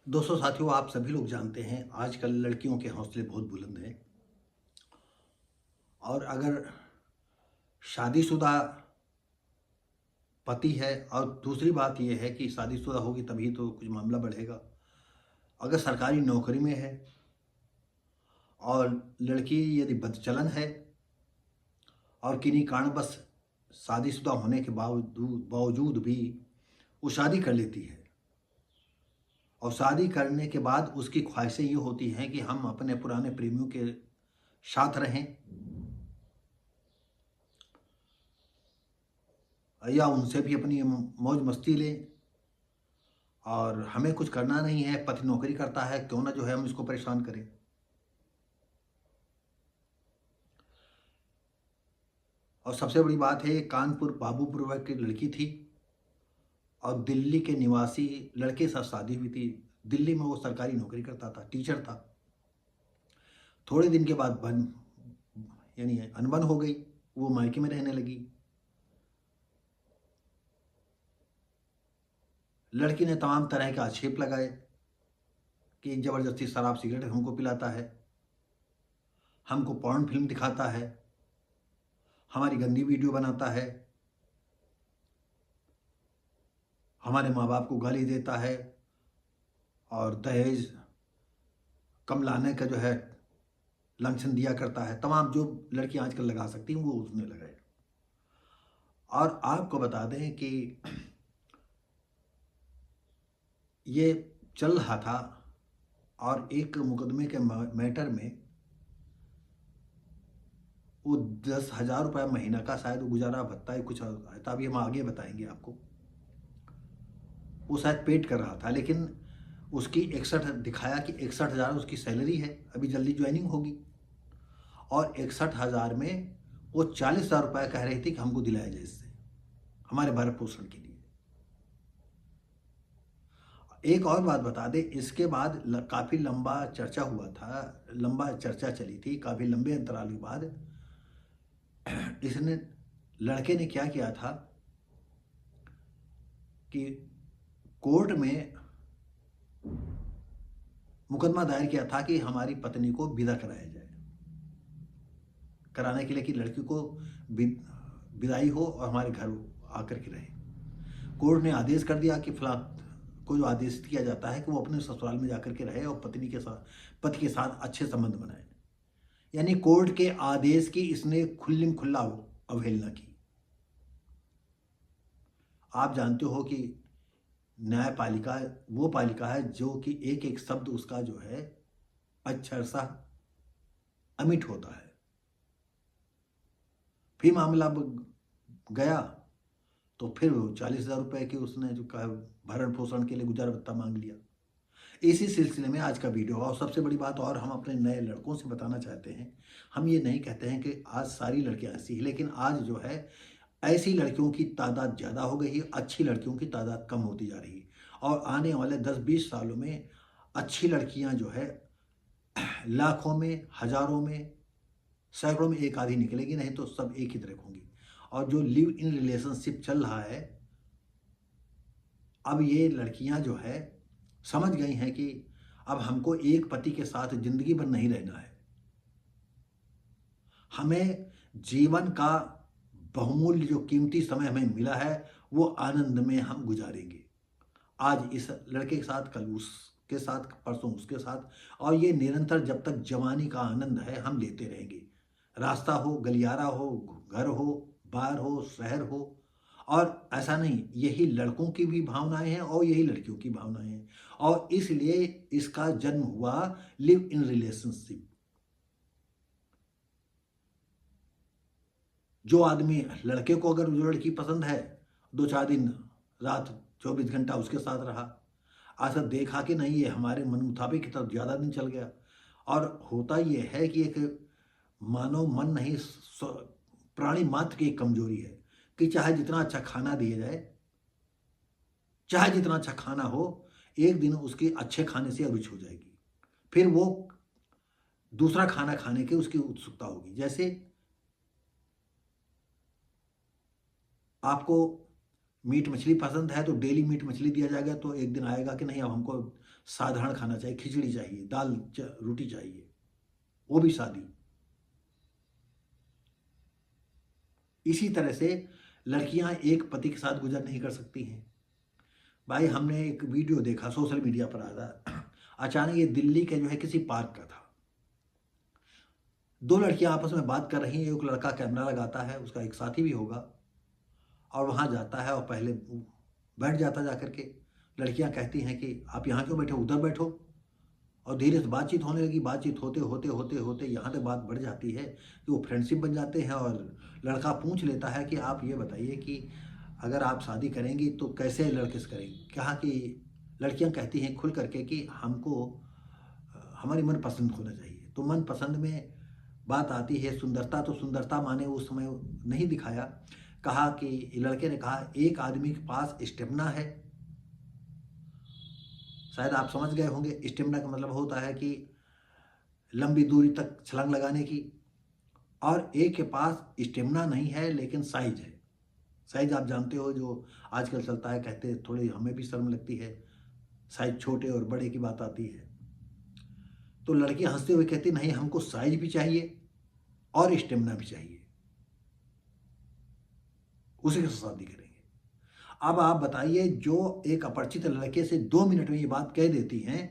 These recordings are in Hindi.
दोस्तों साथियों, आप सभी लोग जानते हैं आजकल लड़कियों के हौसले बहुत बुलंद हैं। और अगर शादीशुदा पति है, और दूसरी बात यह है कि शादीशुदा होगी तभी तो कुछ मामला बढ़ेगा। अगर सरकारी नौकरी में है और लड़की यदि बदचलन है और किन्हीं कारणवश शादीशुदा होने के बावजूद बावजूद भी वो शादी कर लेती है, और शादी करने के बाद उसकी ख्वाहिशें ये होती हैं कि हम अपने पुराने प्रेमियों के साथ रहें या उनसे भी अपनी मौज मस्ती लें, और हमें कुछ करना नहीं है, पति नौकरी करता है, क्यों ना जो है हम इसको परेशान करें। और सबसे बड़ी बात है, ये कानपुर बाबूपुर की लड़की थी और दिल्ली के निवासी लड़के के साथ शादी हुई थी। दिल्ली में वो सरकारी नौकरी करता था, टीचर था। थोड़े दिन के बाद बन यानी अनबन हो गई, वो मायके में रहने लगी। लड़की ने तमाम तरह के आक्षेप लगाए कि ज़बरदस्ती शराब सिगरेट हमको पिलाता है, हमको पॉर्न फिल्म दिखाता है, हमारी गंदी वीडियो बनाता है, हमारे माँ बाप को गाली देता है, और दहेज कम लाने का जो है लांछन दिया करता है। तमाम जो लड़कियां आजकल लगा सकती हैं वो उसने लगाए। और आपको बता दें कि ये चल रहा था, और एक मुकदमे के मैटर में वो 10,000 रुपये महीना का शायद गुजारा भत्ता है, कुछ था, अभी हम आगे बताएंगे आपको। वो शायद पेड कर रहा था, लेकिन उसकी 61 दिखाया कि 61,000 उसकी सैलरी है, अभी जल्दी ज्वाइनिंग होगी। और 61,000 में वो 40,000 रुपये कह रही थी कि हमको दिलाया जाए इससे हमारे भरण पोषण के लिए। एक और बात बता दें, इसके बाद काफ़ी लंबा चर्चा हुआ था, लंबा चर्चा चली थी, काफ़ी लंबे अंतराल के बाद इसने लड़के ने क्या किया था कि कोर्ट में मुकदमा दायर किया था कि हमारी पत्नी को विदा कराया जाए, कराने के लिए कि लड़की को विदाई हो और हमारे घर आकर के रहे। कोर्ट ने आदेश कर दिया कि फला को जो आदेश दिया जाता है कि वो अपने ससुराल में जाकर के रहे और पति के साथ अच्छे संबंध बनाए। यानी कोर्ट के आदेश की इसने खुल्लम खुल्ला अवहेलना की। आप जानते हो कि न्यायपालिका वो पालिका है जो कि एक एक शब्द उसका जो है अक्षरशः अमिट होता है। फिर मामला गया तो फिर 40,000 रुपये की उसने जो कहा भरण पोषण के लिए गुजारा भत्ता मांग लिया। इसी सिलसिले में आज का वीडियो। और सबसे बड़ी बात और हम अपने नए लड़कों से बताना चाहते हैं, हम ये नहीं कहते हैं कि आज सारी लड़कियां ऐसी हैं, लेकिन आज जो है ऐसी लड़कियों की तादाद ज़्यादा हो गई है, अच्छी लड़कियों की तादाद कम होती जा रही है। और आने वाले 10-20 सालों में अच्छी लड़कियां जो है लाखों में, हजारों में, सैकड़ों में एक आधी निकलेगी, नहीं तो सब एक ही तरह होंगी। और जो लिव इन रिलेशनशिप चल रहा है, अब ये लड़कियां जो है समझ गई हैं कि अब हमको एक पति के साथ जिंदगी भर नहीं रहना है, हमें जीवन का बहुमूल्य जो कीमती समय हमें मिला है वो आनंद में हम गुजारेंगे। आज इस लड़के के साथ, कल उसके साथ, परसों उसके साथ, और ये निरंतर जब तक जवानी का आनंद है हम लेते रहेंगे। रास्ता हो, गलियारा हो, घर हो, बार हो, शहर हो। और ऐसा नहीं, यही लड़कों की भी भावनाएं हैं और यही लड़कियों की भावनाएं हैं, और इसलिए इसका जन्म हुआ लिव इन रिलेशनशिप। जो आदमी, लड़के को अगर जो लड़की पसंद है, 2-4 दिन रात 24 घंटा उसके साथ रहा, ऐसा देखा कि नहीं ये हमारे मन मुताबिक की तरफ ज़्यादा दिन चल गया। और होता ये है कि एक मानव मन नहीं, प्राणी मात्र की एक कमजोरी है कि चाहे जितना अच्छा खाना दिया जाए, चाहे जितना अच्छा खाना हो, एक दिन उसके अच्छे खाने से अरुचि हो जाएगी, फिर वो दूसरा खाना खाने की उसकी उत्सुकता होगी। जैसे आपको मीट मछली पसंद है तो डेली मीट मछली दिया जाएगा, तो एक दिन आएगा कि नहीं अब हमको साधारण खाना चाहिए, खिचड़ी चाहिए, दाल रोटी चाहिए, वो भी शादी। इसी तरह से लड़कियां एक पति के साथ गुजर नहीं कर सकती हैं। भाई हमने एक वीडियो देखा, सोशल मीडिया पर आया, अचानक ये दिल्ली के जो है किसी पार्क का था। दो लड़कियां आपस में बात कर रही हैं, एक लड़का कैमरा लगाता है, उसका एक साथी भी होगा, और वहां जाता है और पहले बैठ जाता जा करके। लड़कियां कहती हैं कि आप यहाँ क्यों बैठे, उधर बैठो। और धीरे से बातचीत होने लगी, बातचीत होते होते होते होते यहाँ तक बात बढ़ जाती है कि वो फ्रेंडशिप बन जाते हैं। और लड़का पूछ लेता है कि आप ये बताइए कि अगर आप शादी करेंगी तो कैसे लड़के से करेंगी। कहा कि लड़कियां कहती हैं खुल करके कि हमको हमारी मनपसंद होना चाहिए। तो मनपसंद में बात आती है सुंदरता, तो सुंदरता माने उस समय नहीं दिखाया। कहा कि लड़के ने कहा एक आदमी के पास स्टेमिना है, शायद आप समझ गए होंगे। स्टेमिना का मतलब होता है कि लंबी दूरी तक छलांग लगाने की। और एक के पास स्टेमिना नहीं है लेकिन साइज है। साइज आप जानते हो जो आजकल चलता है, कहते हैं, थोड़ी हमें भी शर्म लगती है, साइज छोटे और बड़े की बात आती है। तो लड़की हंसते हुए कहती नहीं, हमको साइज भी चाहिए और स्टेमिना भी चाहिए, उसी के साथ शादी करेंगे। अब आप बताइए, जो एक अपरिचित लड़के से 2 मिनट में ये बात कह देती हैं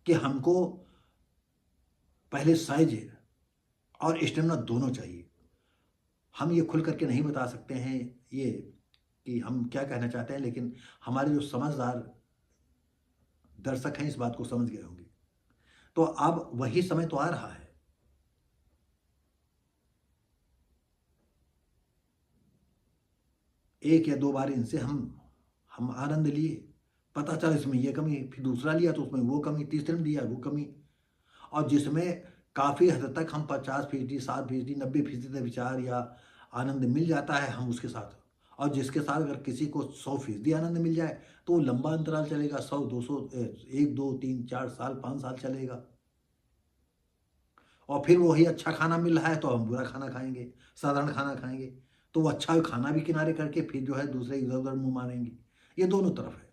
कि हमको पहले साइज और स्टेमिना दोनों चाहिए। हम ये खुल करके नहीं बता सकते हैं ये कि हम क्या कहना चाहते हैं, लेकिन हमारे जो समझदार दर्शक हैं इस बात को समझ गए होंगे। तो अब वही समय तो आ रहा है। एक या दो बार इनसे हम आनंद लिए, पता चला इसमें ये कमी, फिर दूसरा लिया तो उसमें वो कमी, तीसरे में लिया वो कमी, और जिसमें काफ़ी हद तक हम 50%, 60%, 90% विचार या आनंद मिल जाता है, हम उसके साथ। और जिसके साथ अगर किसी को 100% आनंद मिल जाए तो वो लंबा अंतराल चलेगा, 100, 200, 1, 2, 3, 4 साल, 5 साल चलेगा। और फिर वही अच्छा खाना मिल रहा है तो हम बुरा खाना खाएंगे, साधारण खाना खाएंगे, तो वो अच्छा खाना भी किनारे करके फिर जो है दूसरे इधर उधर मुँह मारेंगे। ये दोनों तरफ है।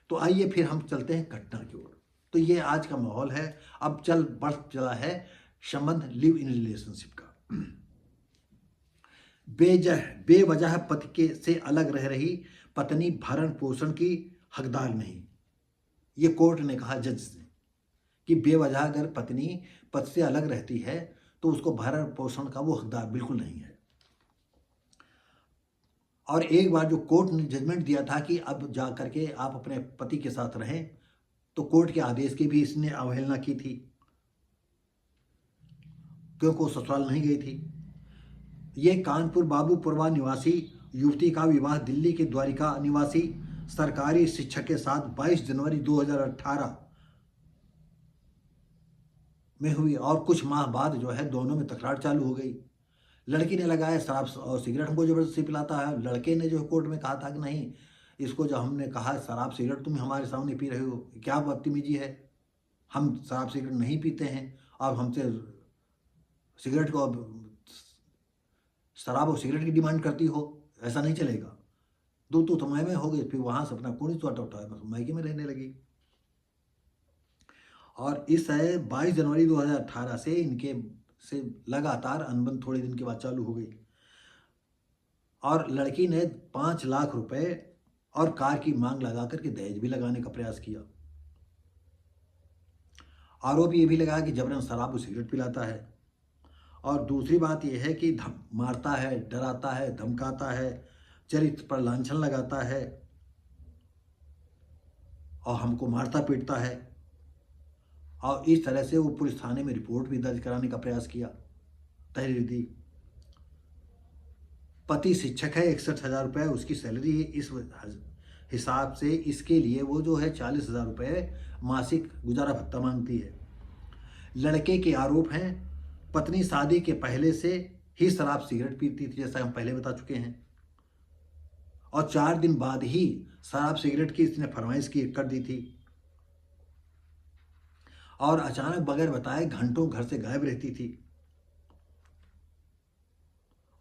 तो आइए फिर हम चलते हैं घटना की ओर। तो ये आज का माहौल है। अब बढ़ चला है संबंध, लिव इन रिलेशनशिप का। बेवजह पति के से अलग रह रही पत्नी भरण पोषण की हकदार नहीं। ये कोर्ट ने कहा, जज ने, कि बेवजह अगर पत्नी पति से अलग रहती है तो उसको भरण पोषण का वो हकदार बिल्कुल नहीं है। और एक बार जो कोर्ट ने जजमेंट दिया था कि अब जा करके आप अपने पति के साथ रहें, तो कोर्ट के आदेश की भी इसने अवहेलना की थी, क्योंकि वो ससुराल नहीं गई थी। ये कानपुर बाबूपुरवा निवासी युवती का विवाह दिल्ली के द्वारिका निवासी सरकारी शिक्षक के साथ 22 जनवरी 2018 में हुई, और कुछ माह बाद जो है दोनों में तकरार चालू हो गई। लड़की ने लगाया शराब और सिगरेट हमको जबरदस्ती पिलाता है। लड़के ने जो कोर्ट में कहा था कि नहीं, इसको जब हमने कहा शराब सिगरेट तुम हमारे सामने पी रहे हो, क्या बदतमीजी है, हम शराब सिगरेट नहीं पीते हैं, अब हमसे सिगरेट को शराब और सिगरेट की डिमांड करती हो, ऐसा नहीं चलेगा। दो तो समय में हो गए, फिर वहाँ से अपना कूड़ी तो उठाया, बस मायके में रहने लगी। और इस 22 जनवरी 2018 से इनके से लगातार अनबन थोड़े दिन के बाद चालू हो गई, और लड़की ने 5 लाख रुपए और कार की मांग लगा करके दहेज भी लगाने का प्रयास किया। आरोप ये भी लगाया कि जबरन शराब और सिगरेट पिलाता है। और दूसरी बात यह है कि मारता है, डराता है, धमकाता है, चरित्र पर लांछन लगाता है, और हमको मारता पीटता है। और इस तरह से वो पुलिस थाने में रिपोर्ट भी दर्ज कराने का प्रयास किया, तहरीर दी। पति शिक्षक है, 61,000 रुपये उसकी सैलरी है। इस हिसाब से इसके लिए वो जो है 40,000 रुपये मासिक गुजारा भत्ता मांगती है। लड़के के आरोप हैं पत्नी शादी के पहले से ही शराब सिगरेट पीती थी, जैसा हम पहले बता चुके हैं, और 4 दिन बाद ही शराब सिगरेट की इसने फरमाइश की कर दी थी, और अचानक बगैर बताए घंटों घर से गायब रहती थी।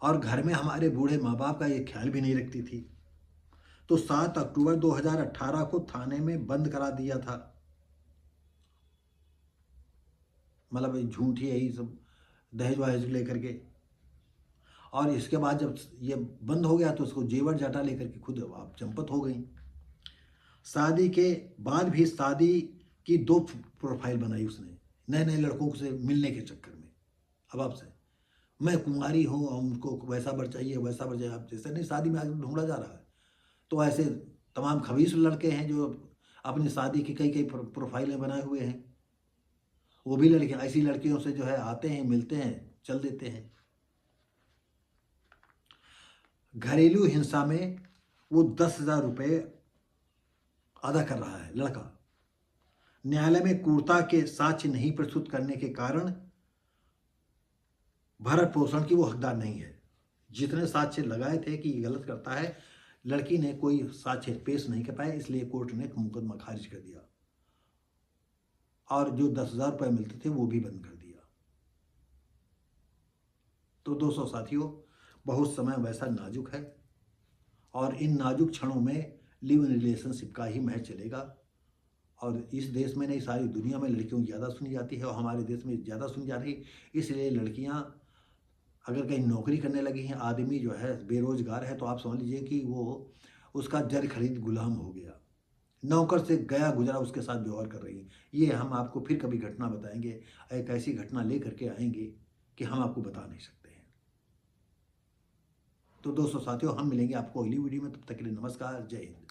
और घर में हमारे बूढ़े माँ बाप का ये ख्याल भी नहीं रखती थी। तो 7 अक्टूबर 2018 को थाने में बंद करा दिया था। मतलब झूठ ही यही सब दहेज वहेज लेकर के। और इसके बाद जब ये बंद हो गया तो उसको जेवर जाटा लेकर के खुद आप चंपत हो गई। शादी के बाद भी शादी की 2 प्रोफाइल बनाई उसने नए नए लड़कों से मिलने के चक्कर में। अब आपसे मैं कुंवारी हूँ, हमको वैसा बर चाहिए वैसा बर चाहिए। आप जैसे नहीं शादी में आज ढूंढा जा रहा है, तो ऐसे तमाम खबीस लड़के हैं जो अपनी शादी की कई कई प्रोफाइलें बनाए हुए हैं। वो भी लड़कियां ऐसी लड़कियों से जो है आते हैं, मिलते हैं, चल देते हैं। घरेलू हिंसा में वो 10,000 रुपये अदा कर रहा है लड़का। न्यायालय में क्रूरता के साक्ष्य नहीं प्रस्तुत करने के कारण भरण पोषण की वो हकदार नहीं है। जितने साक्ष्य लगाए थे कि ये गलत करता है, लड़की ने कोई साक्ष्य पेश नहीं कर पाया, इसलिए कोर्ट ने मुकदमा खारिज कर दिया और जो 10,000 रुपये मिलते थे वो भी बंद कर दिया। तो दोस्तों साथियों, बहुत समय वैसा नाजुक है और इन नाजुक क्षणों में लिव इन रिलेशनशिप का ही महज चलेगा। और इस देश में नहीं, सारी दुनिया में लड़कियों की ज़्यादा सुनी जाती है और हमारे देश में ज़्यादा सुनी जा रही। इसलिए लड़कियां अगर कहीं नौकरी करने लगी हैं, आदमी जो है बेरोजगार है, तो आप समझ लीजिए कि वो उसका जर खरीद गुलाम हो गया। नौकर से गया गुजरा उसके साथ व्यवहार कर रही है। ये हम आपको फिर कभी घटना बताएंगे, एक ऐसी घटना ले करके आएंगे कि हम आपको बता नहीं सकते हैं। तो दोस्तों साथियों, हम मिलेंगे आपको अगली वीडियो में। तब तक के लिए नमस्कार, जय हिंद।